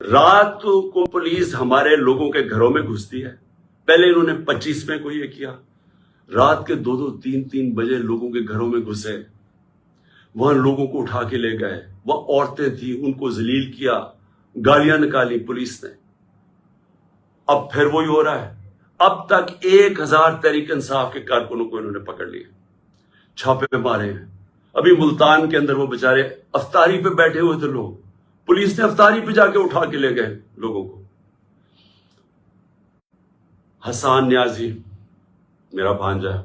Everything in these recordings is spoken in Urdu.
رات کو پولیس ہمارے لوگوں کے گھروں میں گھستی ہے. پہلے انہوں نے 25 میں کو یہ کیا، رات کے 2-2 3-3 بجے لوگوں کے گھروں میں گھسے، وہاں لوگوں کو اٹھا کے لے گئے، وہ عورتیں تھیں ان کو ذلیل کیا، گالیاں نکالی پولیس نے. اب پھر وہی ہو رہا ہے. اب تک 1000 تحریک انصاف کے کارکنوں کو انہوں نے پکڑ لیا، چھاپے مارے ہیں. ابھی ملتان کے اندر وہ بیچارے افطاری پہ بیٹھے ہوئے تھے لوگ، پولیس نے افطاری پہ جا کے اٹھا کے لے گئے لوگوں کو. حسان نیازی میرا بھانجا ہے،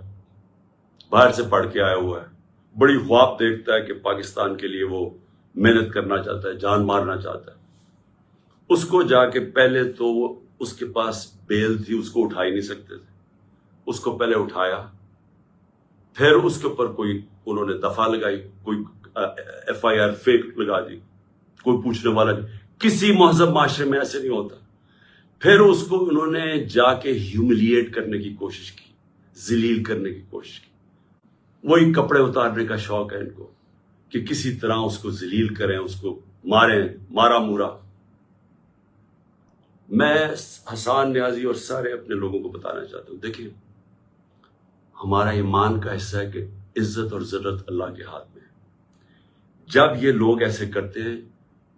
باہر سے پڑھ کے آیا ہوا ہے، بڑی خواب دیکھتا ہے کہ پاکستان کے لیے وہ محنت کرنا چاہتا ہے، جان مارنا چاہتا ہے. اس کو جا کے پہلے تو اس کے پاس بیل تھی، اس کو اٹھا ہی نہیں سکتے تھے، اس کو پہلے اٹھایا، پھر اس کے اوپر کوئی انہوں نے دفعہ لگائی، کوئی FIR فیک لگا دی، کوئی پوچھنے والا نہیں. کسی مہذب معاشرے میں ایسے نہیں ہوتا. پھر اس کو انہوں نے جا کے ہیوملیٹ کرنے کی کوشش کی، ذلیل کرنے کی کوشش کی. وہی کپڑے اتارنے کا شوق ہے ان کو کہ کسی طرح اس کو ذلیل کریں، اس کو ماریں، مارا مورا. میں حسان نیازی اور سارے اپنے لوگوں کو بتانا چاہتا ہوں، دیکھیں ہمارا ایمان کا حصہ ہے کہ عزت اور ذلت اللہ کے ہاتھ میں ہے. جب یہ لوگ ایسے کرتے ہیں،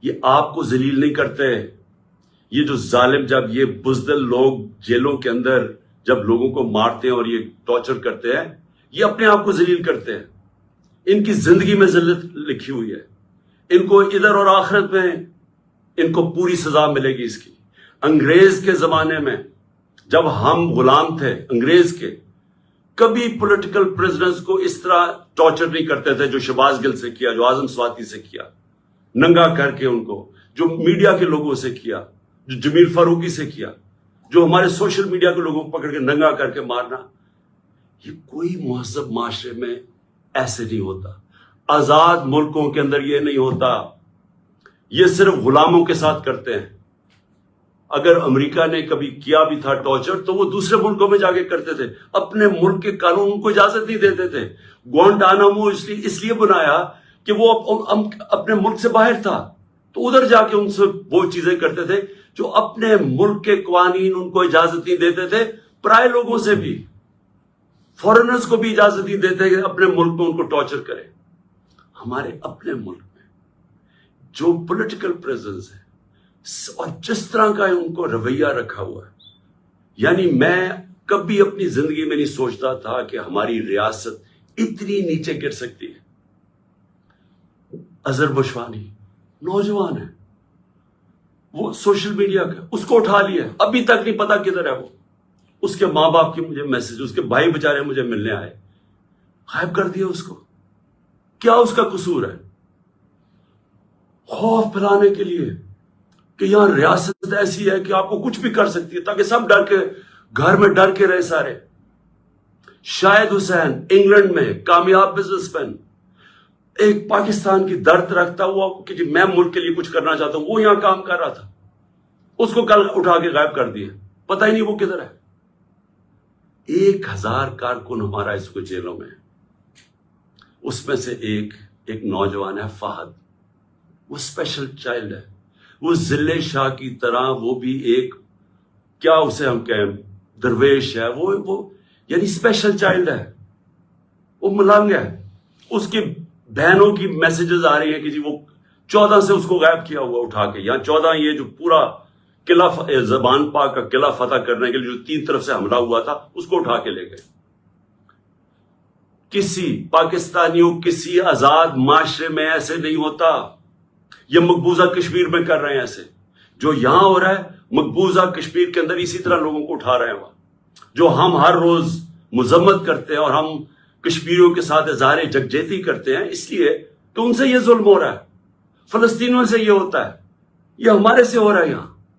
یہ آپ کو ذلیل نہیں کرتے. یہ جو ظالم، جب یہ بزدل لوگ جیلوں کے اندر جب لوگوں کو مارتے ہیں اور یہ ٹارچر کرتے ہیں، یہ اپنے آپ کو ذلیل کرتے ہیں. ان کی زندگی میں ذلت لکھی ہوئی ہے. ان کو ادھر اور آخرت میں ان کو پوری سزا ملے گی اس کی. انگریز کے زمانے میں جب ہم غلام تھے انگریز کے، کبھی پولیٹیکل پرزنرز کو اس طرح ٹارچر نہیں کرتے تھے جو شہباز گل سے کیا، جو اعظم سواتی سے کیا، ننگا کر کے ان کو، جو میڈیا کے لوگوں سے کیا، جو جمیل فاروقی سے کیا، جو ہمارے سوشل میڈیا کے لوگوں کو پکڑ کے ننگا کر کے مارنا. یہ کوئی مہذب معاشرے میں ایسے نہیں ہوتا. آزاد ملکوں کے اندر یہ نہیں ہوتا. یہ صرف غلاموں کے ساتھ کرتے ہیں. اگر امریکہ نے کبھی کیا بھی تھا ٹارچر تو وہ دوسرے ملکوں میں جا کے کرتے تھے. اپنے ملک کے قانون کو اجازت نہیں دیتے تھے. گوانٹانامو اس لیے بنایا کہ وہ اپنے ملک سے باہر تھا، تو ادھر جا کے ان سے وہ چیزیں کرتے تھے جو اپنے ملک کے قوانین ان کو اجازت نہیں دیتے تھے. پرائے لوگوں سے بھی، فورنرز کو بھی اجازت نہیں دیتے کہ اپنے ملک میں ان کو ٹارچر کرے. ہمارے اپنے ملک میں جو پولیٹیکل پریزنس ہے اور جس طرح کا ان کو رویہ رکھا ہوا ہے، یعنی میں کبھی اپنی زندگی میں نہیں سوچتا تھا کہ ہماری ریاست اتنی نیچے گر سکتی ہے. اظہر بشوانی نوجوان ہے، وہ سوشل میڈیا کا، اس کو اٹھا لیا، ابھی تک نہیں پتا کدھر ہے وہ. اس کے ماں باپ کی مجھے میسج، اس کے بھائی بچارے مجھے ملنے آئے، غائب کر دیا اس کو. کیا اس کا قصور ہے؟ خوف پھیلانے کے لیے کہ یہاں ریاست ایسی ہے کہ آپ کو کچھ بھی کر سکتی ہے، تاکہ سب ڈر کے گھر میں ڈر کے رہے سارے. شاہد حسین انگلینڈ میں کامیاب بزنس مین، ایک پاکستان کی درد رکھتا ہوا کہ جی میں ملک کے لیے کچھ کرنا چاہتا ہوں، وہ یہاں کام کر رہا تھا، اس کو کل اٹھا کے غائب کر دیا، پتہ ہی نہیں وہ کدھر ہے. 1000 کارکن ہمارا اس کو جیلوں میں ہے. اس میں سے ایک نوجوان ہے فہد، وہ اسپیشل چائلڈ ہے. وہ ضلع شاہ کی طرح وہ بھی ایک، کیا اسے ہم کہیں، درویش ہے. وہ یعنی اسپیشل چائلڈ ہے، وہ ملنگ ہے. اس کی بہنوں کی میسیجز آ رہی ہیں کہ جی وہ 14 سے اس کو غائب کیا ہوا اٹھا کے. یہاں 14 یہ جو پورا قلعہ زبان پاک کا قلعہ فتح کرنے کے لیے جو 3 طرف سے حملہ ہوا تھا، اس کو اٹھا کے لے گئے. کسی پاکستانیوں کسی آزاد معاشرے میں ایسے نہیں ہوتا. یہ مقبوضہ کشمیر میں کر رہے ہیں ایسے. جو یہاں ہو رہا ہے مقبوضہ کشمیر کے اندر اسی طرح لوگوں کو اٹھا رہے ہیں وہاں. جو ہم ہر روز مذمت کرتے ہیں اور ہم کشمیریوں کے ساتھ اظہار یکجہتی کرتے ہیں اس لیے کہ ان سے یہ ظلم ہو رہا ہے. فلسطینیوں سے یہ ہوتا ہے، یہ ہمارے سے ہو رہا ہے یہاں.